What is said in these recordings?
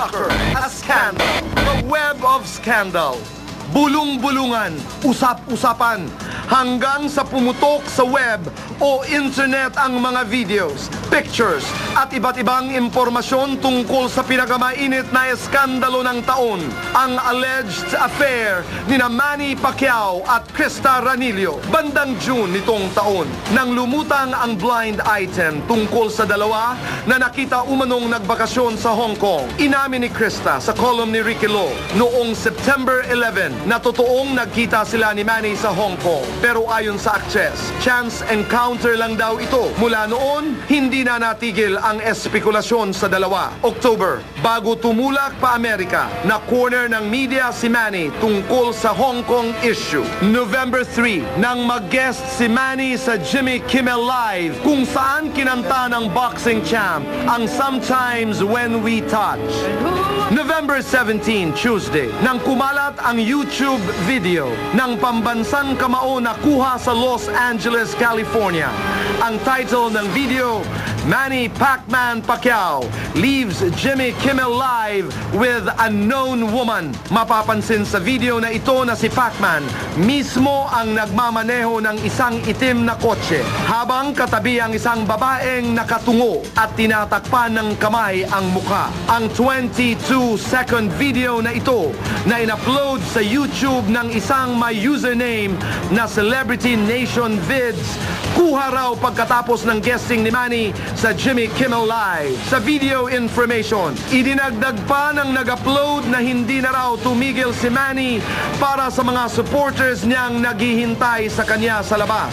shocker, a scandal, the web of scandal. Bulong-bulungan, usap-usapan, hanggang sa pumutok sa web o internet ang mga videos, pictures, at iba't ibang impormasyon tungkol sa pinakamainit na eskandalo ng taon, ang alleged affair ni Manny Pacquiao at Krista Ranillo, bandang June nitong taon. Nang lumutang ang blind item tungkol sa dalawa na nakita umanong nagbakasyon sa Hong Kong, inamin ni Krista sa column ni Ricky Lo noong September 11 na totoong nagkita sila ni Manny sa Hong Kong. Pero ayon sa Access, chance encounter lang daw ito. Mula noon, hindi na natigil ang espekulasyon sa dalawa. October, bago tumulak pa Amerika, na corner ng media si Manny tungkol sa Hong Kong issue. November 3, nang mag-guest si Manny sa Jimmy Kimmel Live, kung saan kinanta ng boxing champ ang Sometimes When We Touch. November 17, Tuesday, nang kumalat ang YouTube video ng pambansang kamao na kuha sa Los Angeles, California. Ang title ng video, Manny Pacman Pacquiao leaves Jimmy Kimmel Live with unknown woman. Mapapansin sa video na ito na si Pacman mismo ang nagmamaneho ng isang itim na kotse, habang katabi ang isang babaeng nakatungo at tinatakpan ng kamay ang mukha. Ang 22-second video na ito na in-upload sa YouTube ng isang may username na Celebrity Nation Vids, kuha raw pagkatapos ng guesting ni Manny sa Jimmy Kimmel Live. Sa video information, idinagdag pa ng nag-upload na hindi na raw tumigil si Manny para sa mga supporters niyang naghihintay sa kanya sa labas.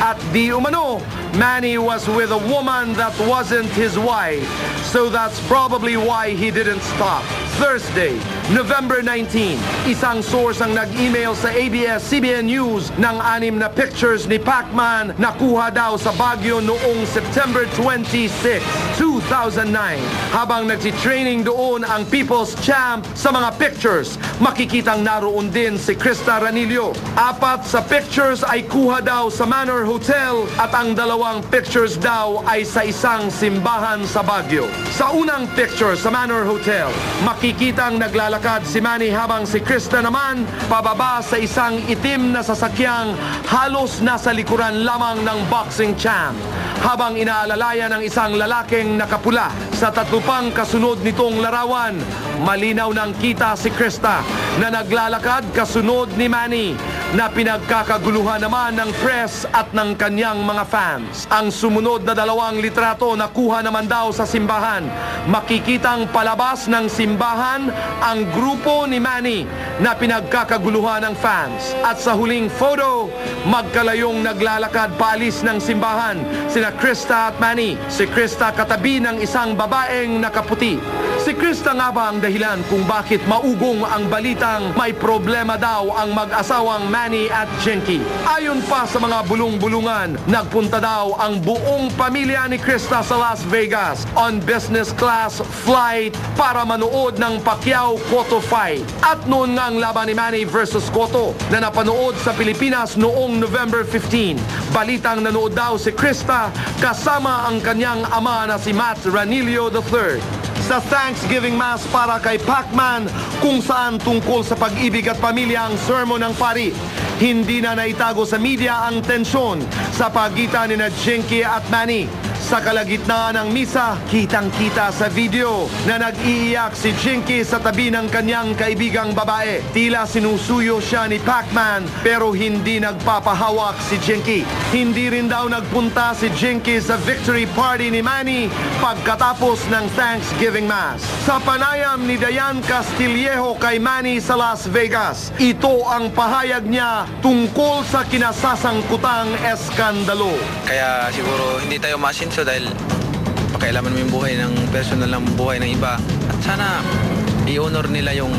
At di umano, Manny was with a woman that wasn't his wife, so that's probably why he didn't stop. Thursday, November 19, isang source ang nag-email sa ABS-CBN News ng 6 na pictures ni Pacman na kuha daw sa Baguio noong September 26, 2009. Habang nagtitraining doon ang People's Champ, sa mga pictures, makikitang naroon din si Krista Ranillo. 4 sa pictures ay kuha daw sa Manor Hotel at ang 2 pictures daw ay sa isang simbahan sa Baguio. Sa unang picture sa Manor Hotel, makikitang naglalakad si Manny habang si Krista naman pababa sa isang itim na sasakyang halos nasa likuran lamang ng boxing champ, habang inaalalayan ng isang lalaking nakapula. Sa 3 pang kasunod nitong larawan, malinaw nang kita si Krista na naglalakad kasunod ni Manny, na pinagkakaguluhan naman ng press at ng kanyang mga fans. Ang sumunod na 2 litrato na kuha naman daw sa simbahan, makikitang palabas ng simbahan ang grupo ni Manny na pinagkakaguluhan ng fans. At sa huling photo, magkalayong naglalakad paalis ng simbahan sina Krista at Manny. Si Krista katabi ng isang babaeng nakaputi. Si Krista nga ba ang dahilan kung bakit maugong ang balitang may problema daw ang mag-asawang Manny at Jinky? Ayon pa sa mga bulong-bulungan, nagpunta daw ang buong pamilya ni Krista sa Las Vegas on business class flight para manood ng Pacquiao-Cotto fight. At noon nga ang laban ni Manny versus Cotto na napanood sa Pilipinas noong November 15. Balitang nanood daw si Krista kasama ang kanyang ama na si Matt Ranillo III sa Thanksgiving Mass para kay Pacman, kung saan tungkol sa pag-ibig at pamilya ang sermon ng pari. Hindi na naitago sa media ang tensyon sa pagitan ni Jinky at Manny. Sa kalagitnaan ng misa, kitang-kita sa video na nag-iiyak si Jinky sa tabi ng kanyang kaibigang babae. Tila sinusuyo siya ni Pacman pero hindi nagpapahawak si Jinky. Hindi rin daw nagpunta si Jinky sa victory party ni Manny pagkatapos ng Thanksgiving Mass. Sa panayam ni Dayan Castillejo kay Manny sa Las Vegas, ito ang pahayag niya tungkol sa kinasasangkutang eskandalo. Kaya siguro hindi tayo masinso dahil pakialaman mo yung buhay ng personal ng buhay ng iba. At sana i-honor nila yung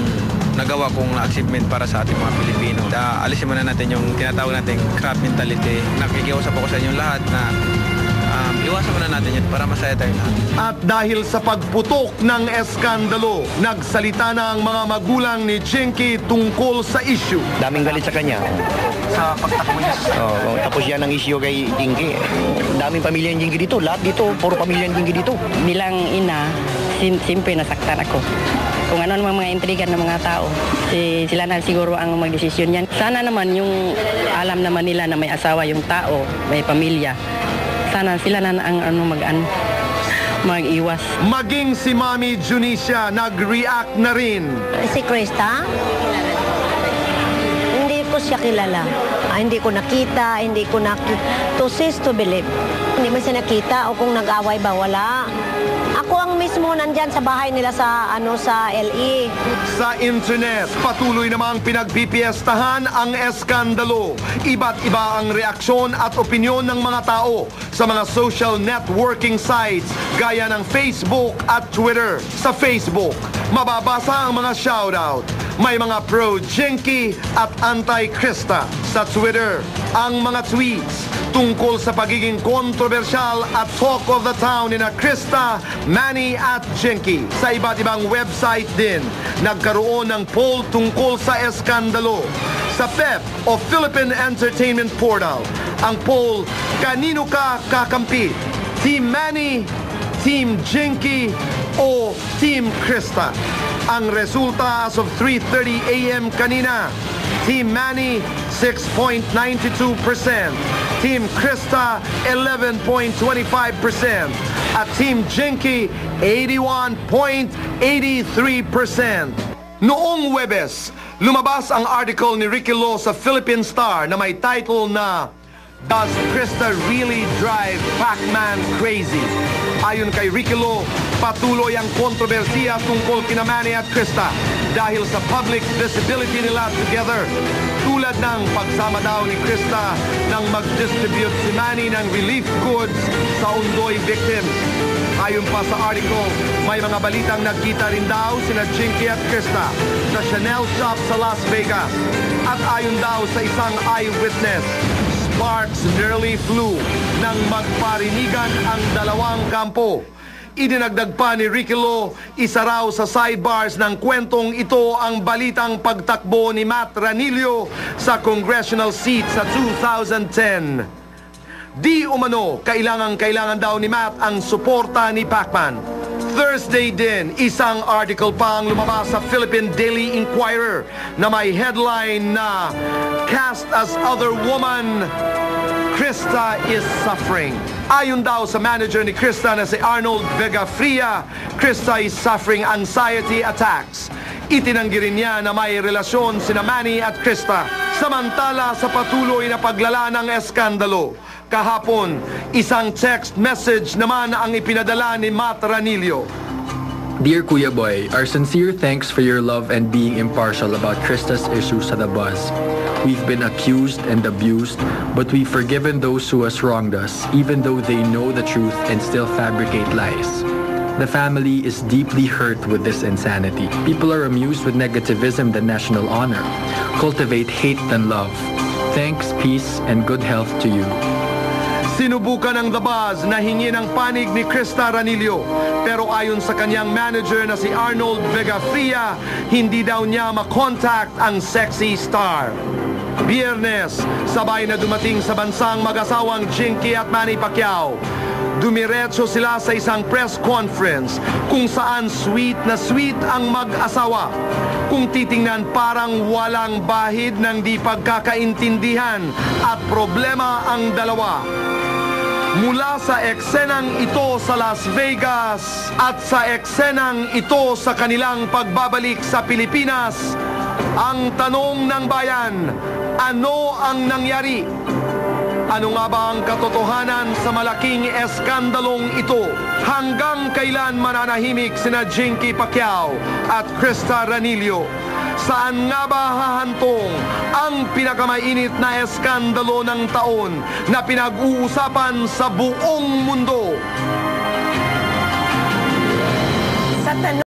nagawa kong achievement para sa ating mga Pilipino. Alisin muna natin yung tinatawag natin crab mentality. Nakikiusap ako sa inyong lahat na iwasan muna natin yun para masaya tayo lahat. At dahil sa pagputok ng eskandalo, nagsalita na ang mga magulang ni Jinky tungkol sa issue. Daming galit sa kanya. Sa pagtakbo niya. Tapos yan ang issue kay Jinky. Daming pamilya ng Jinky dito. Lahat dito, puro pamilya ng Jinky dito. Bilang ina, si Siyempre nasaktan ako. Kung ano naman mga intriga ng mga tao, sila na siguro ang magdesisyon yan. Sana naman yung alam naman nila na may asawa yung tao, may pamilya. Sana sila na ang mag-iwas. Maging si Mami Junicia nag-react na rin. Si Krista? Hindi ko siya kilala. Hindi ko nakita, to cease to believe. Hindi mo siya nakita o kung nag-away ba, wala. Ako ang mismo nandyan sa bahay nila sa LE. Sa internet, patuloy namang pinagpipiestahan ang eskandalo. Iba't iba ang reaksyon at opinyon ng mga tao sa mga social networking sites gaya ng Facebook at Twitter. Sa Facebook, mababasa ang mga shoutout. May mga pro-Jinky at anti-Krista. Sa Twitter, ang mga tweets tungkol sa pagiging kontrobersyal at talk of the town ni Krista, Manny at Jinky. Sa iba't ibang website din, nagkaroon ng poll tungkol sa eskandalo. Sa PEP o Philippine Entertainment Portal, ang poll, kanino ka kakampi? Team Manny, Team Jinky o Team Krista? Ang resulta as of 3:30 a.m. kanina, Team Manny 6.92%, Team Krista 11.25% at Team Jinky 81.83%. Noong Huwebes, lumabas ang article ni Ricky Lo sa Philippine Star na may title na Does Krista Really Drive Pac-Man Crazy? Ayon kay Ricky Lo, patuloy ang kontrobersiya tungkol kina Manny at Krista dahil sa public visibility nila together. Tulad ng pagsama daw ni Krista nang mag-distribute si Manny ng relief goods sa Ondoy victims. Ayon pa sa article, may mga balitang nagkita rin daw sina Jinky at Krista sa Chanel shop sa Las Vegas. At ayon daw sa isang eyewitness, sparks nearly flew nang magparinigan ang dalawang kampo. Idinagdag pa ni Ricky Lo, isa raw sa sidebars ng kwentong ito ang balitang pagtakbo ni Matt Ranillo sa congressional seat sa 2010. Di umano, kailangan daw ni Matt ang suporta ni Pacman. Thursday din, isang article pa ang lumabas sa Philippine Daily Inquirer na may headline na Cast as Other Woman, Krista is Suffering. Ayon daw sa manager ni Krista na si Arnold Vegafria, Krista is suffering anxiety attacks. Itinanggi rin niya na may relasyon sina Manny at Krista. Samantala sa patuloy na paglala ng eskandalo, kahapon, isang text message naman ang ipinadala ni Matt Ranillo. Dear Kuya Boy, our sincere thanks for your love and being impartial about Krista's issues sa The Buzz. We've been accused and abused, but we've forgiven those who has wronged us, even though they know the truth and still fabricate lies. The family is deeply hurt with this insanity. People are amused with negativism than national honor, cultivate hate than love. Thanks, peace, and good health to you. Sinubukan ng The Buzz na hingi ng panig ni Krista Ranillo, pero ayon sa kanyang manager na si Arnold Vegafria, hindi daw niya makontact ang sexy star. Biyernes, sabay na dumating sa bansang mag-asawang Jinky at Manny Pacquiao. Dumiretso sila sa isang press conference kung saan sweet na sweet ang mag-asawa. Kung titingnan, parang walang bahid ng di pagkakaintindihan at problema ang dalawa. Mula sa eksenang ito sa Las Vegas at sa eksenang ito sa kanilang pagbabalik sa Pilipinas, ang tanong ng bayan, ano ang nangyari? Ano nga ba ang katotohanan sa malaking eskandalong ito? Hanggang kailan mananahimik sina Jinky Pacquiao at Krista Ranillo? Saan nga ba hahantong ang pinakamainit na eskandalo ng taon na pinag-uusapan sa buong mundo? Sa